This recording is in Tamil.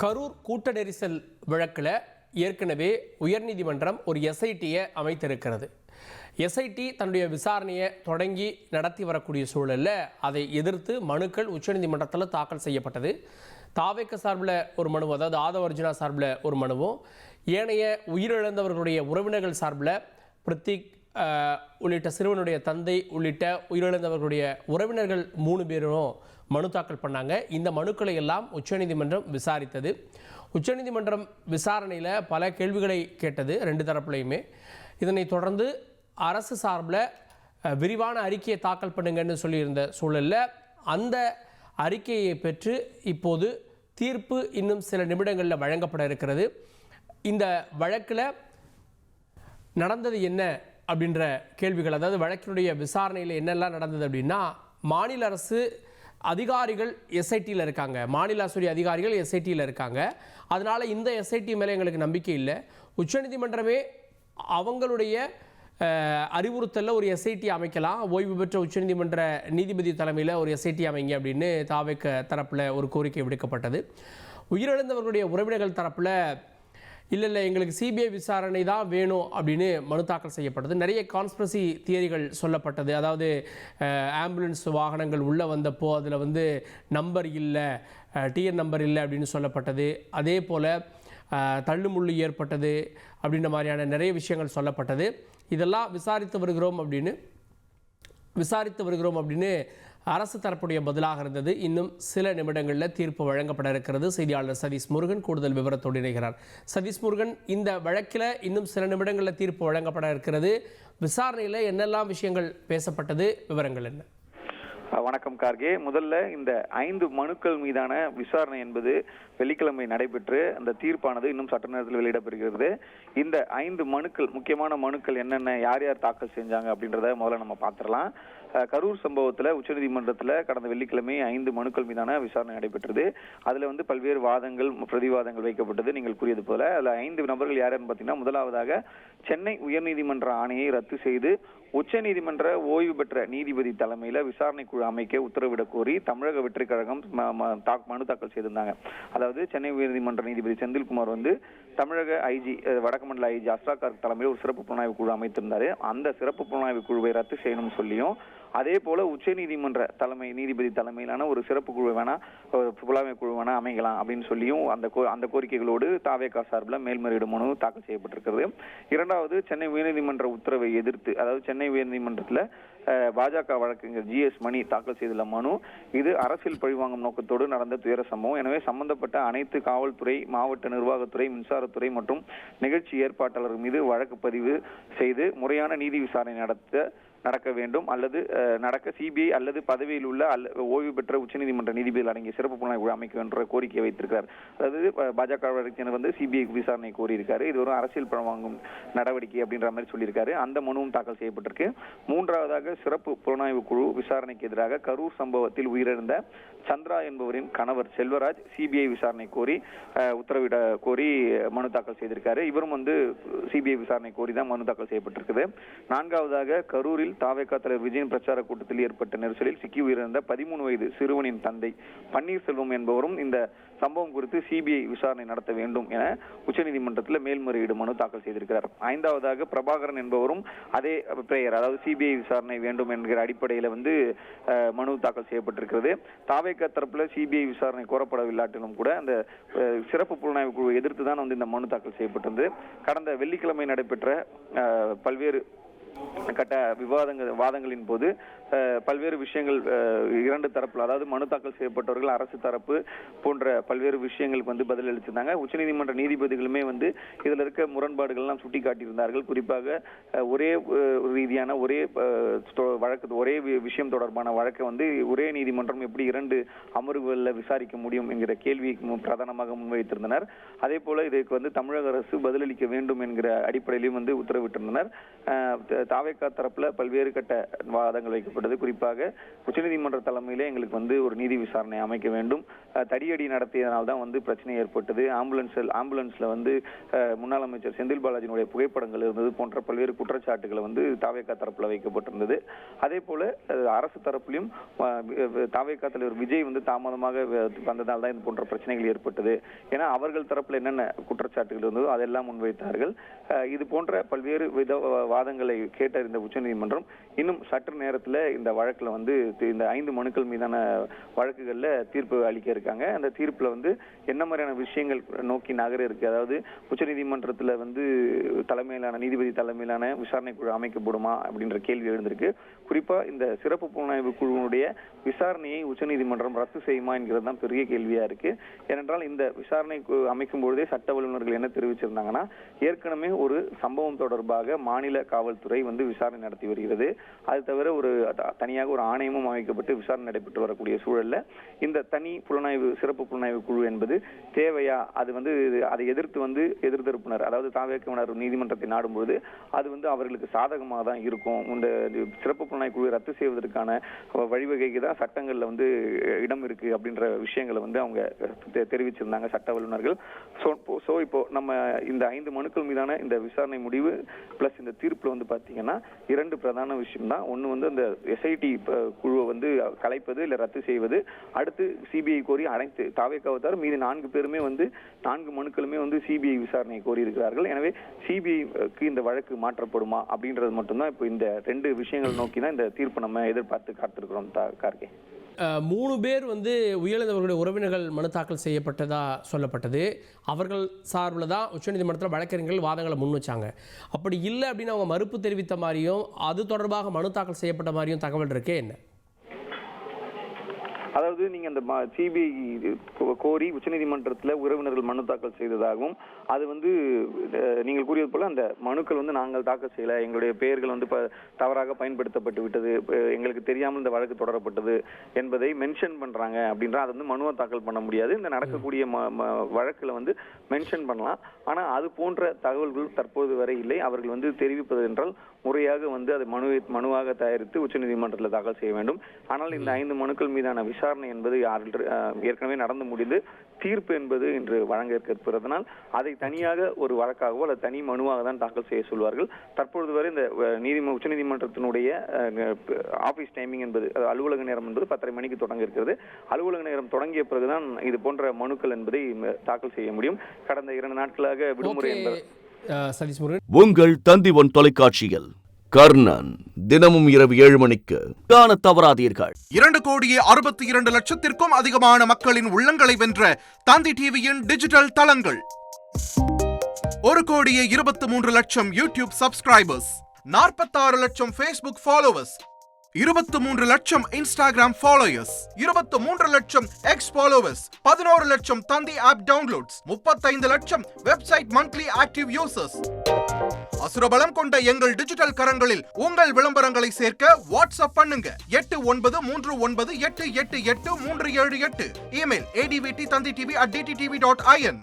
கரூர் கூட்ட நெரிசல் வழக்கில் ஏற்கனவே உயர்நீதிமன்றம் ஒரு எஸ்ஐடியை அமைத்திருக்கிறது. எஸ்ஐடி தன்னுடைய விசாரணையை தொடங்கி நடத்தி வரக்கூடிய சூழலில் அதை எதிர்த்து மனுக்கள் உச்சநீதிமன்றத்தில் தாக்கல் செய்யப்பட்டது. தாவேக்க சார்பில் ஒரு மனு, அதாவது ஆதவ அர்ஜுனா சார்பில் ஒரு மனுவும், ஏனைய உயிரிழந்தவர்களுடைய உறவினர்கள் சார்பில் பிரதீக் உள்ளிட்ட சிறுவனுடைய தந்தை உள்ளிட்ட உயிரிழந்தவர்களுடைய உறவினர்கள் 3 பேரும் மனு தாக்கல் பண்ணாங்க. இந்த மனுக்களை எல்லாம் உச்சநீதிமன்றம் விசாரித்தது. உச்சநீதிமன்றம் விசாரணையில் பல கேள்விகளை கேட்டது 2 தரப்புலையுமே. இதனைத் தொடர்ந்து அரசு சார்பில் விரிவான அறிக்கையை தாக்கல் பண்ணுங்கன்னு சொல்லியிருந்த சூழலில் அந்த அறிக்கையை பெற்று இப்போது தீர்ப்பு இன்னும் சில நிமிடங்களில் வழங்கப்பட இருக்கிறது. இந்த வழக்கில் நடந்தது என்ன அப்படின்ற கேள்விகள், அதாவது வழக்கினுடைய விசாரணையில் என்னெல்லாம் நடந்தது அப்படின்னா, மாநில அரசு அதிகாரிகள் எஸ்ஐடியில் இருக்காங்க, மாநில அரசுடைய அதிகாரிகள் எஸ்ஐடியில் இருக்காங்க. அதனால் இந்த எஸ்ஐடி மேலே எங்களுக்கு நம்பிக்கை இல்லை. உச்சநீதிமன்றமே அவங்களுடைய அறிவுறுத்தலில் ஒரு எஸ்ஐடி அமைக்கலாம், ஓய்வு பெற்ற உச்சநீதிமன்ற நீதிபதி தலைமையில் ஒரு எஸ்ஐடி அமைங்க அப்படின்னு தாவேக்க தரப்பில் ஒரு கோரிக்கை விடுக்கப்பட்டது. உயிரிழந்தவர்களுடைய உறவினர்கள் தரப்பில் இல்லை எங்களுக்கு சிபிஐ விசாரணை தான் வேணும் அப்படின்னு மனு தாக்கல் செய்யப்பட்டது. நிறைய கான்ஸ்பிரசி தியரிகள் சொல்லப்பட்டது. அதாவது ஆம்புலன்ஸ் வாகனங்கள் உள்ளே வந்தப்போ அதில் நம்பர் இல்லை, டிஎன் நம்பர் இல்லை அப்படின்னு சொல்லப்பட்டது. அதே போல் தள்ளுமுள்ளு ஏற்பட்டது அப்படின்ற மாதிரியான நிறைய விஷயங்கள் சொல்லப்பட்டது. இதெல்லாம் விசாரித்து வருகிறோம் அப்படின்னு அரசு தரப்புடைய பதிலாக இருந்தது. இன்னும் சில நிமிடங்களில் தீர்ப்பு வழங்கப்பட இருக்கிறது. செய்தியாளர் சதீஷ் முருகன் கூடுதல் விவரத்தோடு இணைகிறார். சதீஷ் முருகன், இந்த வழக்கில் இன்னும் சில நிமிடங்களில் தீர்ப்பு வழங்கப்பட இருக்கிறது. விசாரணையில் என்னெல்லாம் விஷயங்கள் பேசப்பட்டது, விவரங்கள் என்ன? வணக்கம் கார்கே. முதல்ல இந்த 5 மனுக்கள் மீதான விசாரணை என்பது வெள்ளிக்கிழமை நடைபெற்று அந்த தீர்ப்பானது இன்னும் சட்ட நேரத்தில் வெளியிடப்படுகிறது. இந்த 5 மனுக்கள், முக்கியமான மனுக்கள் என்னென்ன, யார் யார் தாக்கல் செஞ்சாங்க அப்படின்றத முதல்ல நம்ம பார்த்துடலாம். கரூர் சம்பவத்தில் உச்சநீதிமன்றத்தில் கடந்த வெள்ளிக்கிழமை 5 மனுக்கள் மீதான விசாரணை நடைபெற்றது. அதில் பல்வேறு வாதங்கள், பிரதிவாதங்கள் வைக்கப்பட்டது. நீங்கள் கூறியது போல அதில் 5 நபர்கள் யாருன்னு பார்த்தீங்கன்னா, முதலாவதாக சென்னை உயர்நீதிமன்ற ஆணையை ரத்து செய்து உச்சநீதிமன்ற ஓய்வு பெற்ற நீதிபதி தலைமையில விசாரணை குழு அமைக்க உத்தரவிடக் கோரி தமிழக வெற்றிக் கழகம் மனு தாக்கல் செய்திருந்தாங்க. அதாவது சென்னை உயர்நீதிமன்ற நீதிபதி செந்தில்குமார் தமிழக ஐஜி, வடக்கு மண்டல ஐஜி அஸ்ரா கார்க் தலைமையில் ஒரு சிறப்பு புலனாய்வு குழு அமைத்திருந்தாரு. அந்த சிறப்பு புலனாய்வு குழுவை ரத்து செய்யணும்னு சொல்லியும், அதே போல உச்ச நீதிமன்ற தலைமை நீதிபதி தலைமையிலான ஒரு சிறப்பு குழு புலனாய்வு குழு அமைக்கலாம் அப்படின்னு சொல்லியும் அந்த கோரிக்கைகளோடு தாவேகா சார்பில் மேல்முறையீடு மனு தாக்கல் செய்யப்பட்டிருக்கிறது. இரண்டாவது, சென்னை உயர்நீதிமன்ற உத்தரவை எதிர்த்து, அதாவது சென்னை உயர்நீதிமன்றத்தில் பாஜக வழக்கறிஞர் ஜிஎஸ் மணி தாக்கல் செய்துள்ள மனு, இது அரசியல் பழிவாங்கும் நோக்கத்தோடு நடந்த துயர சம்பவம். எனவே சம்பந்தப்பட்ட அனைத்து காவல்துறை, மாவட்ட நிர்வாகத்துறை, மின்சாரத்துறை மற்றும் நிகழ்ச்சி ஏற்பாட்டாளர்கள் மீது வழக்கு பதிவு செய்து முறையான நீதி விசாரணை நடக்க வேண்டும், அல்லது நடக்க சிபிஐ அல்லது பதவியில் உள்ள ஓய்வு பெற்ற உச்சநீதிமன்ற நீதிபதிகள் அடங்கிய சிறப்பு புலனாய்வு குழு அமைக்க என்ற கோரிக்கை வைத்திருக்கிறார். அதாவது பாஜக வழக்கறிஞர் சிபிஐ விசாரணை கோரியிருக்காரு. இது ஒரு அரசியல் பழிவாங்கும் நடவடிக்கை அப்படின்ற மாதிரி சொல்லியிருக்காரு. அந்த மனுவும் தாக்கல் செய்யப்பட்டிருக்கு. மூன்றாவதாக, சிறப்பு புலனாய்வு குழு விசாரணைக்கு எதிராக கரூர் சம்பவத்தில் உயிரிழந்த சந்திரா என்பவரின் கணவர் செல்வராஜ் சிபிஐ விசாரணை கோரி உத்தரவிட கோரி மனு தாக்கல் செய்திருக்காரு. இவரும் சிபிஐ விசாரணை கோரி தான் மனு தாக்கல் செய்யப்பட்டிருக்குது. நான்காவதாக, கரூரில் தாவேகா தலைவர் விஜயன் பிரச்சார கூட்டத்தில் ஏற்பட்ட நெரிசலில் சிக்கி உயிரிழந்த 13 வயது சிறுவனின் தந்தை பன்னீர்செல்வம் என்பவரும் இந்த சம்பவம் குறித்து சிபிஐ விசாரணை நடத்த வேண்டும் என உச்சநீதிமன்றத்தில் மேல்முறையீடு மனு தாக்கல் செய்திருக்கிறார். ஐந்தாவதாக, பிரபாகரன் என்பவரும் அதே பிரேயர், அதாவது சிபிஐ விசாரணை வேண்டும் என்கிற அடிப்படையில் மனு தாக்கல் செய்யப்பட்டிருக்கிறது. தாவேகா தரப்புல சிபிஐ விசாரணை கோரப்படவில்லாட்டிலும் கூட அந்த சிறப்பு புலனாய்வு குழு எதிர்த்து தான் இந்த மனு தாக்கல் செய்யப்பட்டது. கடந்த வெள்ளிக்கிழமை நடைபெற்ற பல்வேறு கட்ட வாதங்களின் போது பல்வேறு விஷயங்கள் இரண்டு தரப்புல, அதாவது மனு தாக்கல் செய்யப்பட்டவர்கள், அரசு தரப்பு போன்ற பல்வேறு விஷயங்களுக்கு பதிலளிச்சிருந்தாங்க. உச்சநீதிமன்ற நீதிபதிகளுமே இதுல இருக்க முரண்பாடுகள் எல்லாம் சுட்டி காட்டியிருந்தார்கள். குறிப்பாக ஒரே ரீதியான ஒரே விஷயம் தொடர்பான வழக்கை ஒரே நீதிமன்றம் எப்படி 2 அமர்வுகளில் விசாரிக்க முடியும் என்கிற கேள்வி பிரதானமாக முன்வைத்திருந்தனர். அதே போல இதற்கு தமிழக அரசு பதிலளிக்க வேண்டும் என்கிற அடிப்படையிலும் உத்தரவிட்டிருந்தனர். தாவேகா தரப்புல பல்வேறு கட்ட வாதங்கள் வைக்கப்பட்டது. குறிப்பாக உச்சநீதிமன்ற தலைமையிலே எங்களுக்கு வந்து ஒரு நீதி விசாரணை அமைக்க வேண்டும், தடியடி நடத்தியதனால்தான் வந்து பிரச்சனை ஏற்பட்டது, ஆம்புலன்ஸ்ல வந்து முன்னாள் அமைச்சர் செந்தில் பாலாஜியினுடைய புகைப்படங்கள் இருந்தது போன்ற பல்வேறு குற்றச்சாட்டுகளை வந்து தாவேகா தரப்புல வைக்கப்பட்டிருந்தது. அதே போல அரசு தரப்புலையும் தாவேகா தலைவர் விஜய் வந்து தாமதமாக வந்ததால் தான் இது போன்ற பிரச்சனைகள் ஏற்பட்டது. ஏன்னா அவர்கள் தரப்புல என்னென்ன குற்றச்சாட்டுகள் இருந்ததோ அதெல்லாம் முன்வைத்தார்கள். இது போன்ற பல்வேறு வித வாதங்களை கேட்டறிந்த உச்சநீதிமன்றம் இன்னும் சற்று நேரத்தில் இந்த வழக்குல வந்து இந்த 5 மனுக்கள் மீதான வழக்குகள்ல தீர்ப்பு அளிக்க இருக்காங்க. அந்த தீர்ப்புல வந்து என்ன மாதிரியான விஷயங்கள் நோக்கி நகர இருக்கு, அதாவது உச்சநீதிமன்றத்துல வந்து நீதிபதி தலைமையிலான விசாரணை குழு அமைக்கப்படுமா அப்படின்ற கேள்வி எழுந்திருக்கு. குறிப்பா இந்த சிறப்பு புலனாய்வு குழுவினுடைய விசாரணையை உச்சநீதிமன்றம் ரத்து செய்யுமா என்கிறது தான் பெரிய கேள்வியா இருக்கு. ஏனென்றால் இந்த விசாரணை அமைக்கும் பொழுதே சட்ட வல்லுநர்கள் என்ன தெரிவிச்சிருந்தாங்கன்னா, ஏற்கனவே ஒரு சம்பவம் தொடர்பாக மாநில காவல்துறை வந்து விசாரணை நடத்தி வருகிறது. அது தவிர தனியாக ஒரு ஆணையமும் அமைக்கப்பட்டு விசாரணை நடைபெற்று வரக்கூடிய சூழல்ல இந்த தனி சிறப்பு புலனாய்வு குழு என்பது தேவையா, அது வந்து அதை எதிர்த்து வந்து எதிர்த்தரப்பினர் அதாவது தாவேகவினர் நீதிமன்றத்தை நாடும்போது அது வந்து அவர்களுக்கு சாதகமாக தான் இருக்கும். இந்த சிறப்பு புலனாய்வு குழுவை ரத்து செய்வதற்கான வழிவகைக்கு தான் சட்டங்கள்ல வந்து இடம் இருக்கு அப்படின்ற விஷயங்களை வந்து அவங்க தெரிவிச்சிருந்தாங்க சட்ட வல்லுநர்கள். சோ இப்போ நம்ம இந்த 5 மனுக்கள் மீதான இந்த விசாரணை முடிவு பிளஸ் இந்த தீர்ப்புல வந்து பாத்தீங்கன்னா 2 பிரதான விஷயம் தான். ஒண்ணு வந்து இந்த எஸ்ஐடி குழுவை வந்து கலைப்பது இல்ல ரத்து செய்வது, அடுத்து சிபிஐ கோரி அனைத்து தாவேகாவை தவிர மீது 4 பேருமே வந்து 4 மனுக்களுமே வந்து சிபிஐ விசாரணை கோரி இருக்கிறார்கள். எனவே சிபிஐக்கு இந்த வழக்கு மாற்றப்படுமா அப்படின்றது மட்டும்தான் இப்போ இந்த 2 விஷயங்கள் நோக்கி தான் இந்த தீர்ப்பு நம்ம எதிர்பார்த்து காத்திருக்கிறோம் கார்கே. 3 பேர் வந்து உயிரிழந்தவர்களுடைய உறவினர்கள் மனு தாக்கல் செய்யப்பட்டதா சொல்லப்பட்டது. அவர்கள் சார்பில் தான் உச்சநீதிமன்றத்தில் வழக்கறிஞர்கள் வாதங்களை முன் வச்சாங்க. அப்படி இல்லை அப்படின்னு அவங்க மறுப்பு தெரிவித்த மாதிரியும் அது தொடர்பாக மனு தாக்கல் செய்யப்பட்ட மாதிரியும் தகவல் இருக்கே என்ன? அதாவது நீங்க அந்த சிபிஐ கோரி உச்சநீதிமன்றத்தில் உறவினர்கள் மனு தாக்கல் செய்ததாகவும், அது வந்து நீங்கள் கூறியது போல அந்த மனுக்கள் வந்து நாங்கள் தாக்கல் செய்யல, எங்களுடைய பெயர்கள் வந்து தவறாக பயன்படுத்தப்பட்டு விட்டது, எங்களுக்கு தெரியாமல் இந்த வழக்கு தொடரப்பட்டது என்பதை மென்ஷன் பண்றாங்க அப்படின்ற அது வந்து மனுவை தாக்கல் பண்ண முடியாது. இந்த நடக்கக்கூடிய வழக்குல வந்து மென்ஷன் பண்ணலாம். ஆனா அது போன்ற தகவல்கள் தற்போது வரை இல்லை. அவர்கள் வந்து தெரிவிப்பது என்றால் முறையாக வந்து அதை மனுவாக தயாரித்து உச்சநீதிமன்றத்தில் தாக்கல் செய்ய வேண்டும். ஆனால் இந்த 5 மனுக்கள் மீதான விசாரணை என்பது ஏற்கனவே நடந்து முடிந்து தீர்ப்பு என்பது இன்று வழங்க இருப்பதனால் அதை தனியாக ஒரு வழக்காகவோ அல்லது தனி மனுவாக தான் தாக்கல் செய்ய சொல்வார்கள். தற்பொழுது வரை இந்த உச்சநீதிமன்றத்தினுடைய ஆபீஸ் டைமிங் என்பது அலுவலக நேரம் என்பது 10:30 மணிக்கு தொடங்க இருக்கிறது. அலுவலக நேரம் தொடங்கிய பிறகுதான் இது போன்ற மனுக்கள் என்பதை தாக்கல் செய்ய முடியும். கடந்த 2 நாட்களாக விடுமுறை என்பது உங்கள் தந்தி ஒன் தொலைக்காட்சியில் கர்ணன் தினமும் இரவு 7 மணிக்கு காண தவறாதீர்கள். 2,62,00,000 அதிகமான மக்களின் உள்ளங்களை வென்ற தந்தி டிவியின் டிஜிட்டல் தளங்கள், 1,23,00,000 யூடியூப் சப்ஸ்கிரைபர்ஸ், 46 லட்சம் Facebook ஃபாலோவர்ஸ், 23 லட்சம் Instagram ஃபாலோயர்ஸ், 23 லட்சம் X ஃபாலோவர்ஸ், 11 லட்சம் தந்தி ஆப் டவுன்லோட்ஸ், 35 லட்சம் வெப்சைட் மந்த்லி ஆக்டிவ் யூசர்ஸ். அசுரபலம் கொண்ட எங்கள் டிஜிட்டல் கரங்களில் உங்கள் விளம்பரங்களை சேர்க்க வாட்ஸ்அப் பண்ணுங்க. 8939888378. Email advttanditv@dttv.in.